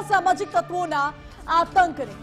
અસામાજિક તત્વોના આતંકને।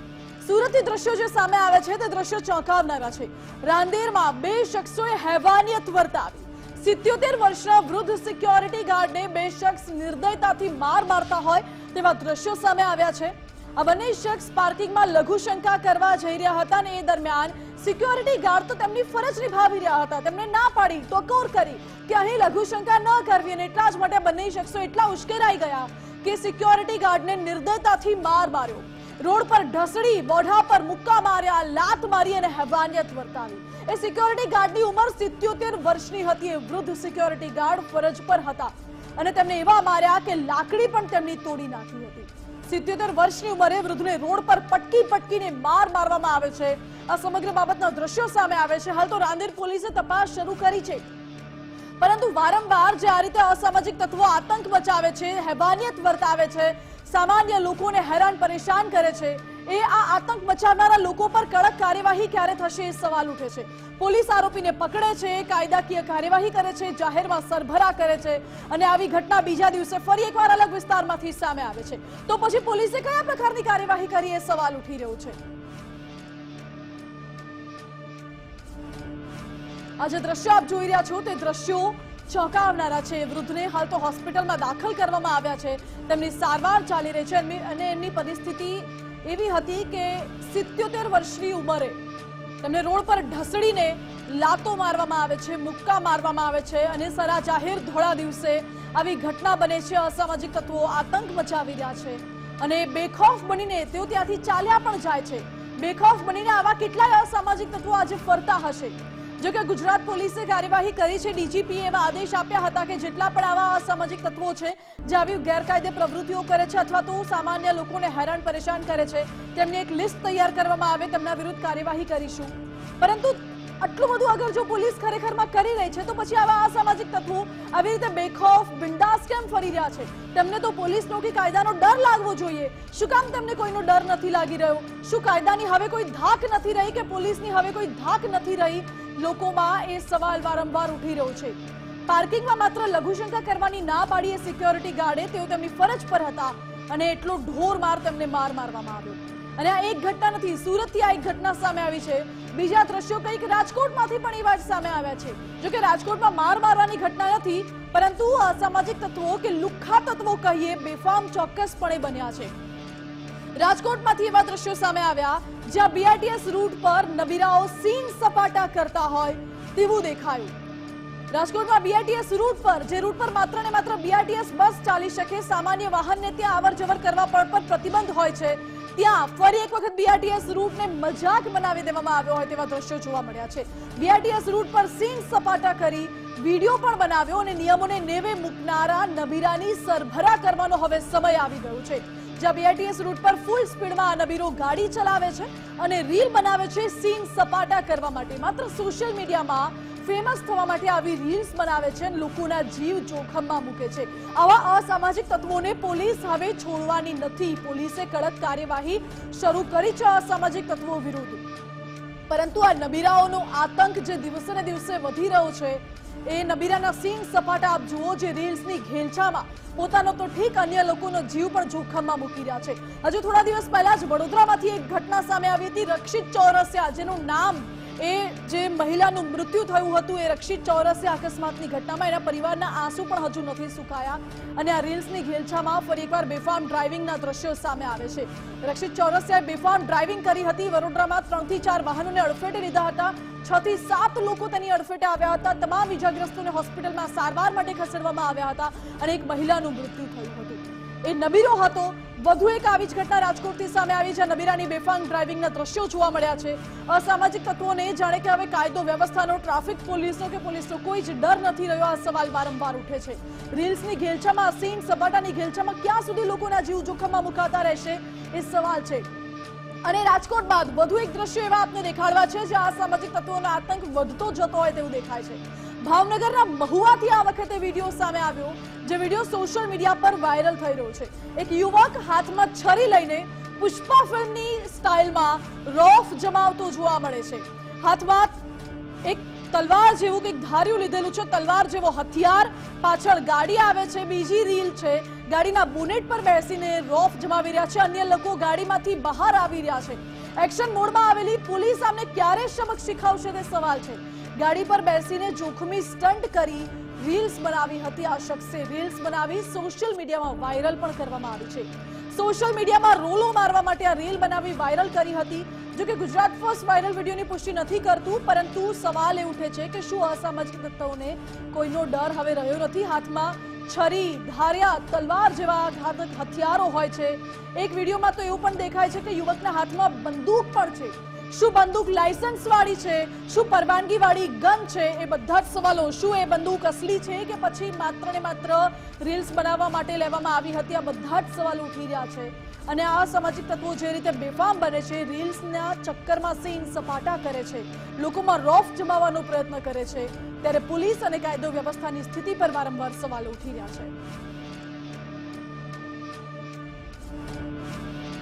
સુરતથી દ્રશ્યો જે સામે આવે છે તે દ્રશ્યો ચોંકાવનારા છે। રાંદેરમાં બે શખ્સોએ હેવાનિયત વર્તાવી। 77 વર્ષના વૃદ્ધ સિક્યોરિટી ગાર્ડને બે શખ્સ નિર્દયતાથી મારતા હોય તેવા દ્રશ્યો સામે આવ્યા છે। આ બંને શખ્સ પાર્કિંગમાં લઘુશંકા કરવા જઈ રહ્યા હતા અને એ દરમિયાન સિક્યોરિટી ગાર્ડ તો તેમની ફરજ નિભાવી રહ્યા હતા। તેમણે ના પાડી, ટકોર કરી કે અહીં લઘુશંકા ન કરવી અને એટલા જ માટે બંને શખ્સો એટલા ઉશ્કેરાઈ ગયા કે સિક્યોરિટી ગાર્ડને નિર્દયતાથી માર્યો। રોડ પર ઢસડી, મોઢા પર મુક્કા માર્યા, લાત મારી અને હેવાનિયત વર્તાવી। એ સિક્યોરિટી ગાર્ડની ઉંમર 77 વર્ષની હતી। એ વૃદ્ધ સિક્યોરિટી ગાર્ડ ફરજ પર હતા અને તેમને એવા માર્યા કે લાકડી પણ તેમની તોડી નાખી હતી। 77 વર્ષની ઉંમરે વૃદ્ધને રોડ પર પટકીને મારવામાં આવે છે। આ સમગ્ર બાબતના દ્રશ્યો સામે આવે છે। હાલ તો રાંદેર પોલીસે તપાસ શરૂ કરી છે, પરંતુ વારંવાર જે આ રીતે અસામાજિક તત્વો આતંક મચાવે છે, હેવાનિયત વર્તાવે છે, સામાન્ય લોકોને હેરાન પરેશાન કરે છે, એ આ આતંક મચાવનારા લોકો પર કડક કાર્યવાહી ક્યારે થશે એ સવાલ ઉઠે છે। પોલીસ આરોપીને પકડે છે, કાયદાકીય કાર્યવાહી કરે છે, જાહેરમાં સરભરા કરે છે અને આવી ઘટના બીજા દિવસે ફરી એકવાર અલગ વિસ્તારમાંથી સામે આવે છે તો પછી પોલીસે કયા પ્રકારની કાર્યવાહી કરી એ સવાલ ઉઠી રહ્યો છે। આ જે દ્રશ્યો આપ જોઈ રહ્યા છો તે દ્રશ્યો ચોંકાવનારા છે। વૃદ્ધને હાલ તો હોસ્પિટલમાં દાખલ કરવામાં આવ્યા છે, તેમની સારવાર ચાલી રહી છે અને એમની પરિસ્થિતિ એવી હતી કે 77 વર્ષની ઉંમરે તેમને રોડ પર ઢસડીને લાતો મારવામાં આવે છે, મુક્કા મારવામાં આવે છે અને સરા જાહેર ધોળા દિવસે આવી ઘટના બને છે। અસામાજિક તત્વો આતંક મચાવી રહ્યા છે અને બેખૌફ બનીને તેઓ ત્યાંથી ચાલ્યા પણ જાય છે। બેખૌફ બનીને આવા કેટલાય અસામાજિક તત્વો આજે ફરતા હશે। જો કે ગુજરાત પોલીસે કાર્યવાહી કરી છે। ડીજીપીએ એવા આદેશ આપ્યા હતા કે જેટલા પણ આવા અસામાજિક તત્વો છે જે આવી ગેરકાયદે પ્રવૃત્તિઓ કરે છે અથવા તો સામાન્ય લોકોને હેરાન પરેશાન કરે છે તેમની એક લિસ્ટ તૈયાર કરવામાં આવે, તેમના વિરુદ્ધ કાર્યવાહી કરીશું। પરંતુ આટલું બધું અગર જો પોલીસ ખરેખરમાં કરી રહી છે તો પછી આવા અસામાજિક તત્વો આવી રીતે બેખૌફ બિંદાસ કેમ ફરી રહ્યા છે? તેમને તો પોલીસનો કે કાયદાનો ડર લાગવો જોઈએ। શું કામ તેમને કોઈનો ડર નથી લાગી રહ્યો? શું કાયદાની હવે કોઈ ધાક નથી રહી કે પોલીસની હવે કોઈ ધાક નથી રહી? લોકોમાં એ સવાલ વારંવાર ઉઠી રહ્યો છે। પાર્કિંગમાં માત્ર લઘુશંકા કરવાની ના પાડી એ સિક્યોરિટી ગાર્ડે, તેઓ તેમની ફરજ પર હતા અને એટલો ઢોર માર તેમને મારવામાં આવ્યો। અને આ એક ઘટના નથી, સુરતથી આ એક ઘટના સામે આવી છે। બીજા દ્રશ્યો કંઈક રાજકોટમાંથી પણ એવા જ સામે આવ્યા છે। જો કે રાજકોટમાં મારવાની ઘટના નથી, પરંતુ અસામાજિક તત્વો કે લુખ્ખા તત્વો કહીએ બેફામ ચોક્કસપણે બન્યા છે। રાજકોટમાંથી એવા દ્રશ્યો સામે આવ્યા જ્યાં બીઆરટીએસ રૂટ પર નબીરાઓ સીન સપાટા કરતા હોય તેવું દેખાયું। રાજકોટમાં બીઆરટીએસ રૂટ પર, જે રૂટ પર માત્ર ને માત્ર બીઆરટીએસ બસ ચાલી શકે, સામાન્ય વાહનને ત્યાં અવર જવર કરવા પર પ્રતિબંધ હોય છે, ત્યાં ફરી એક વખત બીઆરટીએસ રૂટને મજાક બનાવી દેવામાં આવ્યો હોય તેવા દ્રશ્યો જોવા મળ્યા છે। બીઆરટીએસ રૂટ પર સીન સપાટા કરી વિડીયો પણ બનાવ્યો અને નિયમોને નેવે મૂકનારા નબીરાની સરભરા કરવાનો હવે સમય આવી ગયો છે। જ્યાં બીઆરટીએસ રૂટ પર ફૂલ સ્પીડમાં નબીરો ગાડી ચલાવે છે અને રીલ બનાવે છે સીન સપાટા કરવા માટે, માત્ર સોશિયલ મીડિયામાં ફેમસ થવા માટે આવી રીલ્સ બનાવે છે અને લોકોના જીવ જોખમમાં મૂકે છે। આવા અસામાજિક તત્વોને પોલીસ હવે છોડવાની નથી। પોલીસે કડક કાર્યવાહી શરૂ કરી છે અસામાજિક તત્વો વિરુદ્ધ, પરંતુ આ નબીરાઓનો આતંક જે દિવસે ને દિવસે વધી રહ્યો છે, એ નબીરાના સીન સપાટા આપ જુઓ, જે રીલ્સની ઘેલછામાં પોતાનો તો ઠીક અન્ય લોકોનો જીવ પણ જોખમમાં મૂકી રહ્યા છે। હજુ થોડા દિવસ પહેલા જ વડોદરામાંથી એક ઘટના સામે આવી હતી। રક્ષિત ચૌરસિયા, જેનું નામ એ જે મહિલાનું મૃત્યુ થયું હતું, એ રક્ષિત ચૌરસિયા અકસ્માતની ઘટનામાં એના પરિવારના આંસુ પણ હજુ નથી સુકાયા અને આ રીલ્સની ઘેલછામાં ફરી એકવાર બેફામ ડ્રાઇવિંગના દ્રશ્યો સામે આવે છે। રક્ષિત ચૌરસિયાએ બેફામ ડ્રાઇવિંગ કરી હતી। વડોદરામાં 3 થી 4 વાહનોને અડફેટે લીધા હતા, 6 થી 7 લોકો તેની અડફેટે આવ્યા હતા। તમામ ઇજાગ્રસ્તોને હોસ્પિટલમાં સારવાર માટે ખસેડવામાં આવ્યા હતા અને એક મહિલાનું મૃત્યુ થયું હતું। એ નબીરો હતો। વધુ એક આવી જ ઘટના રાજકોટથી સામે આવી છે। નબીરાની બેફામ ડ્રાઇવિંગના દ્રશ્યો જોવા મળ્યા છે। અસામાજિક તત્વોને જાણે કે હવે કાયદો વ્યવસ્થાનો, ટ્રાફિક પોલીસનો કે પોલીસનો કોઈ જ ડર નથી રહ્યો, આ સવાલ વારંવાર ઉઠે છે। રીલ્સની ઘેલછામાં, સીન સપાટાની ઘેલછામાં ક્યાં સુધી લોકોના જીવ જોખમમાં મુકાતા રહેશે એ સવાલ છે। અને રાજકોટ બાદ વધુ એક દ્રશ્ય એવા આપને દેખાડવા છે જ્યાં અસામાજિક તત્વોનો આતંક વધતો જતો હોય તેવું દેખાય છે। ભાવનગરના મહુવાથી આ વખતે વિડીયો સામે આવ્યો, જે વિડીયો સોશિયલ મીડિયા પર વાયરલ થઈ રહ્યો છે। એક યુવક હાથમાં છરી લઈને પુષ્પા ફિલ્મની સ્ટાઇલમાં રોફ જમાવતો જોવા મળે છે। હાથમાં એક તલવાર જેવું કંઈક ધાર્યું લીધેલું છે, તલવાર જેવો હથિયાર, પાછળ ગાડી આવે છે। બીજી રીલ છે ગાડીના બોનેટ પર બેસીને રોફ જમાવી રહ્યા છે, અન્ય લોકો ગાડીમાંથી બહાર આવી રહ્યા છે। એક્શન મોડમાં આવેલી પોલીસ સામે ક્યારે સમક્ષ શીખાવશે તે સવાલ છે। ગાડી પર બેસીને જોખમી સ્ટન્ટ કરી રીલ્સ બનાવી હતી। આ શખ્સે રીલ્સ બનાવી સોશિયલ મીડિયામાં વાયરલ પણ કરવામાં આવી છે। સોશિયલ મીડિયામાં રોલો મારવા માટે આ રીલ બનાવી વાયરલ કરી હતી। જો કે ગુજરાત ફર્સ્ટ વાયરલ વિડીયોની પુષ્ટિ નથી કરતું, પરંતુ સવાલ એ ઉઠે છે કે શું અસામાજિક તત્વોને કોઈનો ડર હવે રહ્યો નથી? હાથમાં છરી, ધારિયા, તલવાર જેવા ઘાતક હથિયારો હોય છે। એક વિડીયોમાં તો એવું પણ દેખાય છે કે યુવકના હાથમાં બંદૂક પણ છે। શું બંદૂક લાયસન્સ વાળી છે? શું પરવાનગી વાળી ગન છે? એ બધા જ સવાલો। શું એ બંદૂક અસલી છે કે પછી માત્ર ને માત્ર રીલ્સ બનાવવા માટે લેવામાં આવી હતી? આ બધા જ સવાલો ઉઠી રહ્યા છે। અને આ સામાજિક તત્વો જે રીતે બેફામ બને છે, રીલ્સના ચક્કરમાં સીન સપાટા કરે છે, લોકોમાં રોફ જમાવવાનો પ્રયત્ન કરે છે, ત્યારે પોલીસ અને કાયદો વ્યવસ્થાની સ્થિતિ પર વારંવાર સવાલો ઉઠી રહ્યા છે।